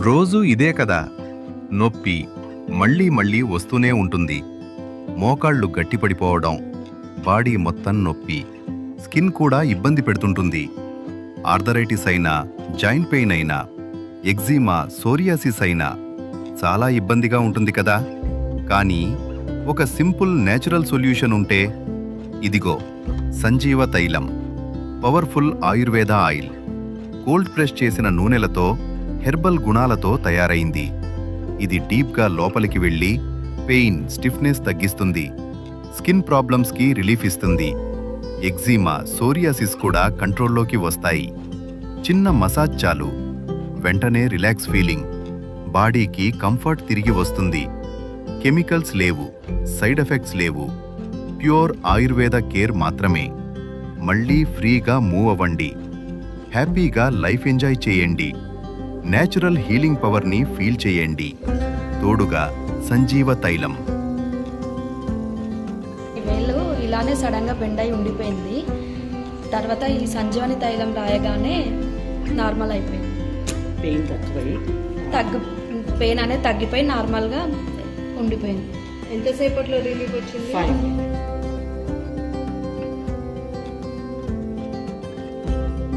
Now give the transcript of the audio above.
రోజూ ఇదే కదా. నొప్పి మళ్ళీ మళ్ళీ వస్తూనే ఉంటుంది. మోకాళ్ళు గట్టిపడిపోవడం, బాడీ మొత్తం నొప్పి, స్కిన్ కూడా ఇబ్బంది పెడుతుంటుంది. ఆర్థరైటిస్ అయినా, జాయింట్ పెయిన్ అయినా, ఎగ్జీమా, సోరియాసిస్ అయినా చాలా ఇబ్బందిగా ఉంటుంది కదా. కానీ ఒక సింపుల్ నేచురల్ సొల్యూషన్ ఉంటే, ఇదిగో సంజీవ తైలం, powerful Ayurveda oil. Cold press చేసిన నూనెలతో, హెర్బల్ గుణాలతో తయారైంది. ఇది డీప్గా లోపలికి వెళ్ళి పెయిన్, స్టిఫ్నెస్ తగ్గిస్తుంది. స్కిన్ ప్రాబ్లమ్స్కి రిలీఫ్ ఇస్తుంది. ఎగ్జీమా, సోరియాసిస్ కూడా కంట్రోల్లోకి వస్తాయి. చిన్న మసాజ్ చాలు, వెంటనే రిలాక్స్ ఫీలింగ్, బాడీకి కంఫర్ట్ తిరిగి వస్తుంది. కెమికల్స్ లేవు, సైడ్ ఎఫెక్ట్స్ లేవు, ప్యూర్ ఆయుర్వేద కేర్ మాత్రమే. మళ్ళీ ఫ్రీగా మూవ్ అవ్వండి, హ్యాపీగా లైఫ్ ఎంజాయ్ చేయండి, నేచురల్ హీలింగ్ పవర్ని ఫీల్ చేయండి. తోడుగా సంజీవ తైలం. ఈ వేలు ఇలానే సడన్గా బెండ్ అయి ఉండిపోయింది. తర్వాత ఈ సంజీవని తైలం రాయగానే నార్మల్ అయిపోయింది. పెయిన్ అనేది తగ్గిపోయి నార్మల్గా ఉండిపోయింది. ఎంతసేపట్లో రిలీఫ్ వచ్చింది? 5